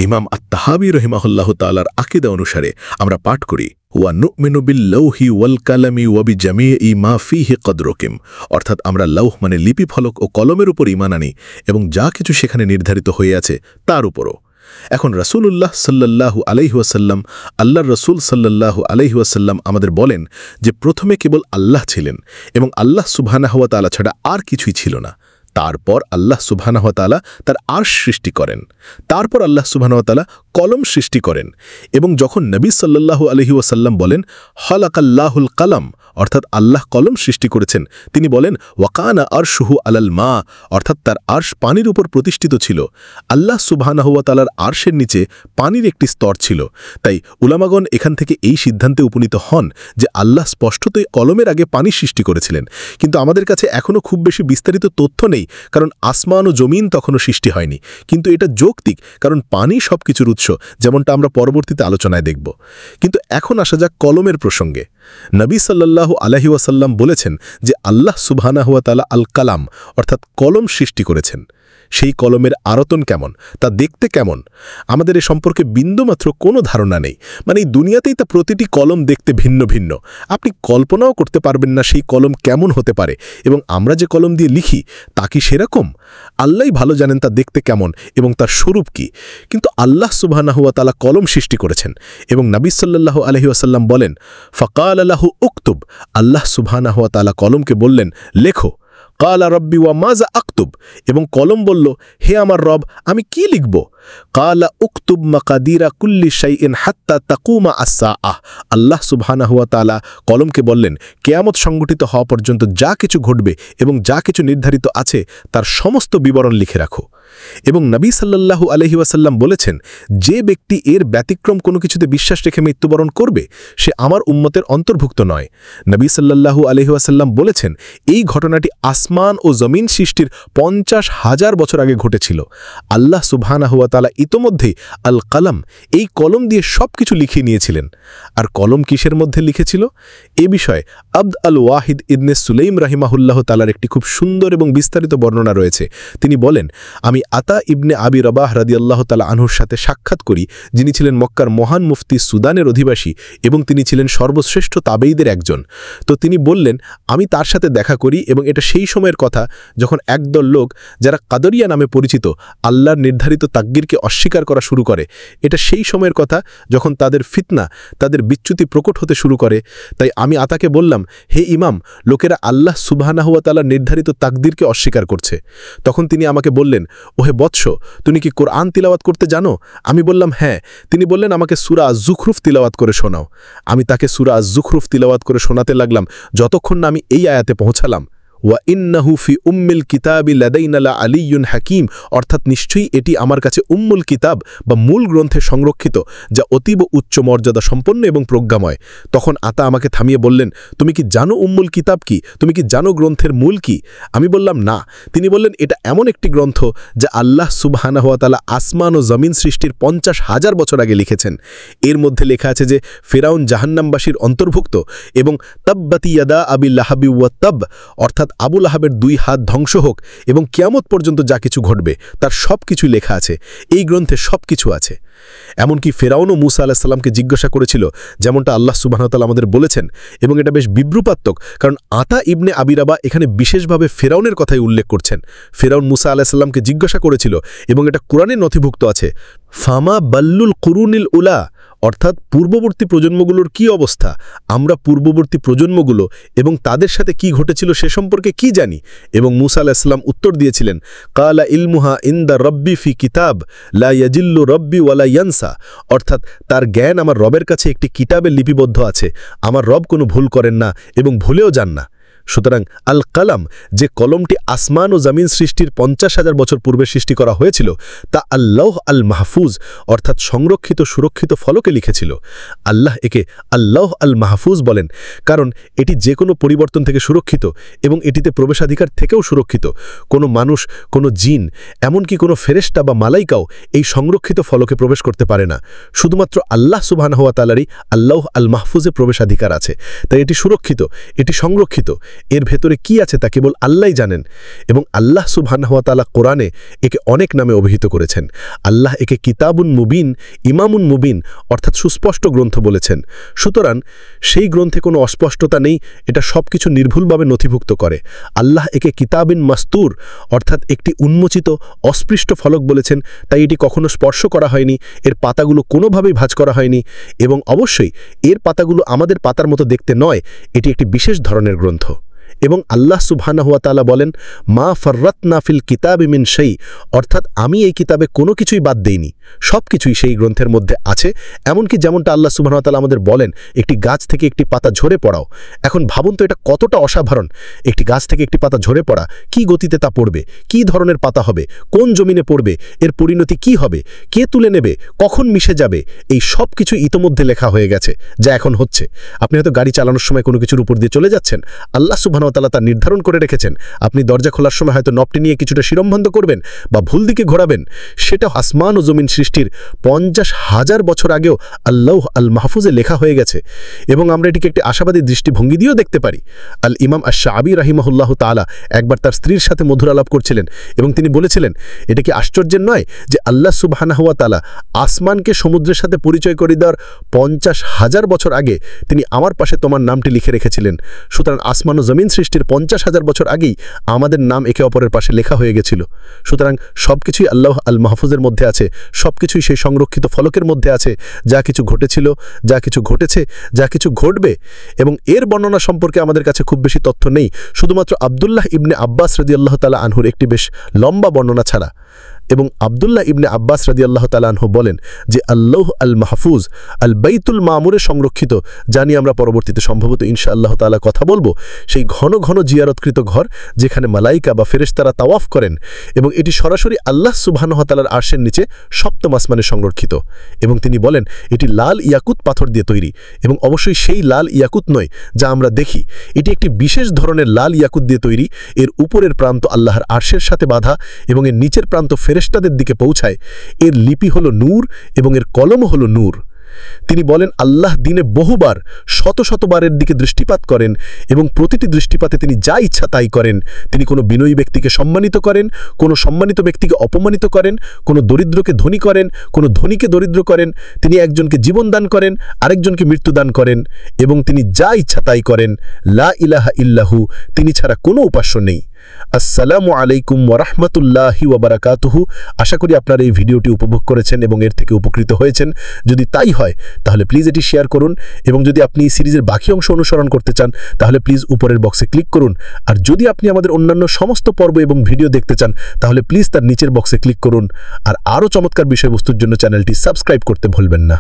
ইমাম আত-তাহাবী রাহিমাহুল্লাহু তাআলার আকীদা অনুসারে আমরা পাঠ করি ওয়া নু'মিনু বিল-লাউহি ওয়াল কালামি ওয়া বিজামিই মা ফীহি কদ রুকিম, অর্থাৎ আমরা লৌহ মানে লিপি ফলক ও কলমের উপর ঈমান আনি এবং যা কিছু সেখানে নির্ধারিত হয়ে আছে তার উপরও। এখন রাসূলুল্লাহ সাল্লাল্লাহু আলাইহি ওয়াসাল্লাম, আল্লাহর রাসূল সাল্লাল্লাহু আলাইহি ওয়াসাল্লাম আমাদের বলেন যে প্রথমে কেবল আল্লাহ ছিলেন এবং আল্লাহ সুবহানাহু ওয়া তাআলা ছাড়া আর কিছুই ছিল না। তারপর আল্লাহ সুবহানাহু ওয়া তাআলা তার আরশ সৃষ্টি করেন। তারপর আল্লাহ সুবহানাহু ওয়া তাআলা কলম সৃষ্টি করেন। এবং যখন নবী সাল্লাল্লাহু আলাইহি ওয়াসাল্লাম বলেন খালাকাল্লাহুল কালাম, অর্থাৎ আল্লাহ কলম সৃষ্টি করেছেন, তিনি বলেন ওয়াকানা আরশুহু আলাল মা, অর্থাৎ তার আরশ পানির উপর প্রতিষ্ঠিত ছিল। আল্লাহ সুবহানাহু ওয়া তাআলার আরশের নিচে পানির একটি স্তর ছিল। তাই উলামাগণ এখান থেকে এই সিদ্ধান্তে উপনীত হন যে আল্লাহ স্পষ্টতই কলমের আগে পানি সৃষ্টি করেছিলেন। কিন্তু আমাদের কাছে এখনও খুব বেশি বিস্তারিত তথ্য নেই, কারণ আসমান ও জমিন তখনও সৃষ্টি হয়নি। কিন্তু এটা যৌক্তিক, কারণ পানি সবকিছুর উৎস, যেমনটা আমরা পরবর্তীতে আলোচনায় দেখব। কিন্তু এখন আসা যাক কলমের প্রসঙ্গে। নবী সাল্লাল্লাহু আলাইহি ওয়াসাল্লাম বলেছেন যে আল্লাহ সুবহানাহু ওয়া তাআলা আল কালাম, অর্থাৎ কলম সৃষ্টি করেছেন। সেই কলমের আরতন কেমন, তা দেখতে কেমন, আমাদের এ সম্পর্কে বিন্দুমাত্র কোনো ধারণা নেই। মানে এই দুনিয়াতেই তা প্রতিটি কলম দেখতে ভিন্ন ভিন্ন। আপনি কল্পনাও করতে পারবেন না সেই কলম কেমন হতে পারে, এবং আমরা যে কলম দিয়ে লিখি তা কি সেরকম? আল্লাহই ভালো জানেন তা দেখতে কেমন এবং তার স্বরূপ কি। কিন্তু আল্লাহ সুবহানাহু ওয়া তাআলা কলম সৃষ্টি করেছেন এবং নবী সাল্লাল্লাহু আলাইহি ওয়াসাল্লাম বলেন ফাকালা লাহু উকতুব, আল্লাহ সুবহানাহু ওয়া তাআলা কলমকে বললেন লেখো। কালা রব্বি ওয়া মাজা আকতুব, এবং কলম বলল হে আমার রব, আমি কি লিখব? কালা উকতুব মাকাদিরা কুল্লি শাইইন হাত্তা তাকুমা আস-সাআহ, আল্লাহ সুবহানাহু ওয়া তাআলা কলমকে বললেন কিয়ামত সংঘটিত হওয়া পর্যন্ত যা কিছু ঘটবে এবং যা কিছু নির্ধারিত আছে তার সমস্ত বিবরণ লিখে রাখো। এবং নবী সাল্লাল্লাহু আলাইহি ওয়াসাল্লাম বলেছেন যে ব্যক্তি এর ব্যতিক্রম কোনো কিছুতে বিশ্বাস রেখে মৃত্যুবরণ করবে সে আমার উম্মতের অন্তর্ভুক্ত নয়। নবী সাল্লাল্লাহু আলাইহি ওয়াসাল্লাম বলেছেন এই ঘটনাটি আসমান ও জমিন সৃষ্টির 50,000 বছর আগে ঘটেছিল। আল্লাহ সুবহানাহু ওয়া তাআলা ইতোমধ্যেই আল কালাম, এই কলম দিয়ে সবকিছু লিখে নিয়েছিলেন। আর কলম কিসের মধ্যে লিখেছিল? এ বিষয়ে আবদ আল ওয়াহিদ ইবনে সুলাইম রাহিমাহুল্লাহ তাআলার একটি খুব সুন্দর এবং বিস্তারিত বর্ণনা রয়েছে। তিনি বলেন, আমি আতা ইবনে আবি রবাহ রাদিয়াল্লাহু তাআলা আনহুর সাথে সাক্ষাৎ করি, যিনি ছিলেন মক্কার মহান মুফতি সুদানের অধিবাসী এবং তিনি ছিলেন সর্বশ্রেষ্ঠ তাবেঈদের একজন। তো তিনি বললেন আমি তার সাথে দেখা করি, এবং এটা সেই সময়ের কথা যখন একদল লোক যারা কাদরিয়া নামে পরিচিত আল্লাহর নির্ধারিত তাকদীরকে অস্বীকার করা শুরু করে। এটা সেই সময়ের কথা যখন তাদের ফিতনা, তাদের বিচ্যুতি প্রকট হতে শুরু করে। তাই আমি আতাকে বললাম, হে ইমাম, লোকেরা আল্লাহ সুবহানাহু ওয়া তাআলার নির্ধারিত তাকদীরকে অস্বীকার করছে। তখন তিনি আমাকে বললেন, ওহে বৎস, তুমি কি কোরআন তিলাওয়াত করতে জানো? আমি বললাম হ্যাঁ। তিনি বললেন আমাকে সূরা আজ-জুখরুফ তিলাওয়াত করে শোনাও। আমি তাকে সূরা আজ-জুখরুফ তিলাওয়াত করে শোনাতে লাগলাম যতক্ষণ না আমি এই আয়াতে পৌঁছালাম, ওয়া ইন্নাহু ফি উম্মিল কিতাবি লাদাইনা লা আলিয়্যুন হাকীম, অর্থাৎ নিশ্চয়ই এটি আমার কাছে উম্মুল কিতাব বা মূল গ্রন্থে সংরক্ষিত, যা অতীব উচ্চ মর্যাদা সম্পন্ন এবং প্রজ্ঞাময়। তখন আতা আমাকে থামিয়ে বললেন, তুমি কি জানো উম্মুল কিতাব কি? তুমি কি জানো গ্রন্থের মূল কি? আমি বললাম না। তিনি বললেন এটা এমন একটি গ্রন্থ যা আল্লাহ সুবহানাহু ওয়া তাআলা আসমান ও জমিন সৃষ্টির 50,000 বছর আগে লিখেছেন। এর মধ্যে লেখা আছে যে ফিরাউন জাহান্নামবাসীর অন্তর্ভুক্ত, এবং তাব্বাতি ইয়াদা আবি লাহাবি ওয়া তাব, অর্থাৎ আবু লাহাবের 2 হাত ধ্বংস হোক, এবং কিয়ামত পর্যন্ত যা কিছু ঘটবে তার সব কিছু লেখা আছে। এই গ্রন্থে সব কিছু আছে। এমনকি ফেরাউনও মূসা আলাইহিস সালামকে জিজ্ঞাসা করেছিল, যেমনটা আল্লাহ সুবহানাহু ওয়া তাআলা আমাদের বলেছেন। এবং এটা বেশ বিব্রুপাত্মক, কারণ আতা ইবনে আবি রাবা এখানে বিশেষভাবে ফেরাউনের কথাই উল্লেখ করছেন। ফেরাউন মূসা আলাইহিস সালামকে জিজ্ঞাসা করেছিল, এবং এটা কোরআনে নথিভুক্ত আছে, ফামা বাল্লুল কুরুনিল উলা, অর্থাৎ পূর্ববর্তী প্রজন্মগুলোর কি অবস্থা? আমরা পূর্ববর্তী প্রজন্মগুলো এবং তাদের সাথে কি ঘটেছিল সে সম্পর্কে কি জানি? এবং মূসা আলাইহিস সালাম উত্তর দিয়েছিলেন, কালা ইলমুহা ইনদা রব্বি ফি কিতাব লা ইয়াজিল্লু রব্বি ওয়ালা ইয়ানসা, অর্থাৎ তার জ্ঞান আমার রবের কাছে একটি কিতাবে লিপিবদ্ধ আছে। আমার রব কোনো ভুল করেন না এবং ভুলেও যান না। সুতরাং আল কালাম, যে কলমটি আসমান ও জমিন সৃষ্টির 50,000 বছর পূর্বে সৃষ্টি করা হয়েছিল, তা আল্লাহ আল মাহফুজ, অর্থাৎ সংরক্ষিত সুরক্ষিত ফলকে লিখেছিল। আল্লাহ একে আল্লাহ আল মাহফুজ বলেন, কারণ এটি যে কোনো পরিবর্তন থেকে সুরক্ষিত এবং এটিতে প্রবেশাধিকার থেকেও সুরক্ষিত। কোনো মানুষ, কোনো জিন, এমনকি কোনো ফেরেশতা বা মালাইকাও এই সংরক্ষিত ফলকে প্রবেশ করতে পারে না। শুধুমাত্র আল্লাহ সুবহানাহু ওয়া তাআলারই আল্লাহ আল মাহফুজে প্রবেশাধিকার আছে। তাই এটি সুরক্ষিত, এটি সংরক্ষিত, এর ভেতরে কি আছে তা কেবল আল্লাহই জানেন এবং আল্লাহ সুবহানাহু ওয়া তাআলা কোরআনে একে অনেক নামে অভিহিত করেছেন। আল্লাহ একে কিতাবুন মুবিন, ইমামুন মুবিন অর্থাৎ সুস্পষ্ট গ্রন্থ বলেছেন। সুতরাং সেই গ্রন্থে কোনো অস্পষ্টতা নেই, এটা সবকিছু নির্ভুলভাবে নথিভুক্ত করে। আল্লাহ একে কিতাবিন মাস্তুর অর্থাৎ একটি উন্মোচিত অস্পৃষ্ট ফলক বলেছেন, তাই এটি কখনো স্পর্শ করা হয়নি, এর পাতাগুলো কোনোভাবেই ভাঁজ করা হয়নি এবং অবশ্যই এর পাতাগুলো আমাদের পাতার মতো দেখতে নয়, এটি একটি বিশেষ ধরনের গ্রন্থ। এবং আল্লাহ সুবহানাহু ওয়া তাআলা বলেন, মা ফাররাতনা ফিল কিতাবি মিন শাই, অর্থাৎ আমি এই কিতাবে কোনো কিছুই বাদ দেইনি, সব কিছুই সেই গ্রন্থের মধ্যে আছে। এমনকি যেমনটা আল্লাহ সুবহানাহু ওয়া তাআলা আমাদের বলেন একটি গাছ থেকে একটি পাতা ঝরে পড়াও। এখন ভাবুন তো এটা কতটা অসাধারণ, একটি গাছ থেকে একটি পাতা ঝরে পড়া, কি গতিতে তা পড়বে, কি ধরনের পাতা হবে, কোন জমিনে পড়বে, এর পরিণতি কি হবে, কে তুলে নেবে, কখন মিশে যাবে, এই সব কিছু ইতোমধ্যে লেখা হয়ে গেছে, যা এখন হচ্ছে। আপনি হয়তো গাড়ি চালানোর সময় কোনো কিছুর উপর দিয়ে চলে যাচ্ছেন, আল্লাহ সুবহানাহু ওয়া তাআলা তা নির্ধারণ করে রেখেছেন। আপনি দরজা খোলার সময় হয়তো নবটি নিয়ে কিছুটা শিরম্বন্ধ করবেন বা ভুল দিকে ঘোরাবেন, সেটা আসমান ও জমিন সৃষ্টির 50,000 বছর আগেও আল্লাহ আল মাহফুজে লেখা হয়ে গেছে এবং আমরা এটিকে একটি আশাবাদী দৃষ্টিভঙ্গি দিয়েও দেখতে পারি। আল ইমাম আশ-শাআবী রাহিমাহুল্লাহু তাআলা একবার তার স্ত্রীর সাথে মধুর আলাপ করছিলেন এবং তিনি বলেছিলেন, এটা কি আশ্চর্যের নয় যে আল্লাহ সুবহানাহু ওয়া তাআলা আসমানকে সমুদ্রের সাথে পরিচয় করে দেওয়ার 50,000 বছর আগে তিনি আমার পাশে তোমার নামটি লিখে রেখেছিলেন। সুতরাং আসমান ও জমিন সৃষ্টির 50,000 বছর আগেই আমাদের নাম একে অপরের পাশে লেখা হয়ে গেছিল। সুতরাং সবকিছুই আল্লাহ আল মাহফুজের মধ্যে আছে, সবকিছুই সেই সংরক্ষিত ফলকের মধ্যে আছে, যা কিছু ঘটেছিল, যা কিছু ঘটেছে, যা কিছু ঘটবে। এবং এর বর্ণনা সম্পর্কে আমাদের কাছে খুব বেশি তথ্য নেই, শুধুমাত্র আব্দুল্লাহ ইবনে আব্বাস রাদিয়াল্লাহু তাআলা আনহুর একটি বেশ লম্বা বর্ণনা ছাড়া। এবং আব্দুল্লাহ ইবনে আব্বাস রাদিয়াল্লাহু তাআলা আনহু বলেন যে আল্লাহ আল মাহফুজ আল বাইতুল মামুরে সংরক্ষিত, জানি আমরা পরবর্তীতে সম্ভবত ইনশাআল্লাহ তাআলা কথা বলবো, সেই ঘন ঘন জিয়ারতকৃত ঘর যেখানে মালাইকা বা ফেরেশতারা তাওয়াফ করেন এবং এটি সরাসরি আল্লাহ সুবহানাহু ওয়া তাআলার আরশের নিচে সপ্তম আসমানে সংরক্ষিত। এবং তিনি বলেন এটি লাল ইয়াকুত পাথর দিয়ে তৈরি এবং অবশ্যই সেই লাল ইয়াকুত নয় যা আমরা দেখি, এটি একটি বিশেষ ধরনের লাল ইয়াকুত দিয়ে তৈরি। এর উপরের প্রান্ত আল্লাহর আরশের সাথে বাঁধা এবং এর নিচের প্রান্ত ফেরেশতাদের দিকে পৌঁছায়। এর লিপি হলো নূর এবং এর কলম হলো নূর। তিনি বলেন আল্লাহ দিনে বহুবার শত শতবারের দিকে দৃষ্টিপাত করেন এবং প্রতিটি দৃষ্টিপাতে তিনি যা ইচ্ছা তাই করেন। তিনি কোনো বিনয়ী ব্যক্তিকে সম্মানিত করেন, কোনো সম্মানিত ব্যক্তিকে অপমানিত করেন, কোনো দরিদ্রকে ধনী করেন, কোনো ধনীকে দরিদ্র করেন। তিনি একজনকে জীবন দান করেন, আরেকজনকে মৃত্যু দান করেন এবং তিনি যা ইচ্ছা তাই করেন। লা ইলাহা ইল্লাহু, তিনি ছাড়া কোনো উপাস্য নেই। আসসালামু আলাইকুম ওয়া রাহমাতুল্লাহি ওয়া বারাকাতুহু। আশা করি আপনারা এই ভিডিওটি উপভোগ করেছেন এবং এর থেকে উপকৃত হয়েছেন। যদি তাই হয় তাহলে প্লিজ এটি শেয়ার করুন এবং যদি আপনি এই সিরিজের বাকি অংশ অনুসরণ করতে চান তাহলে প্লিজ উপরের বক্সে ক্লিক করুন। আর যদি আপনি আমাদের অন্যান্য সমস্ত পর্ব এবং ভিডিও দেখতে চান তাহলে প্লিজ তার নিচের বক্সে ক্লিক করুন। আর আরও চমৎকার বিষয়বস্তুর জন্য চ্যানেলটি সাবস্ক্রাইব করতে ভুলবেন না।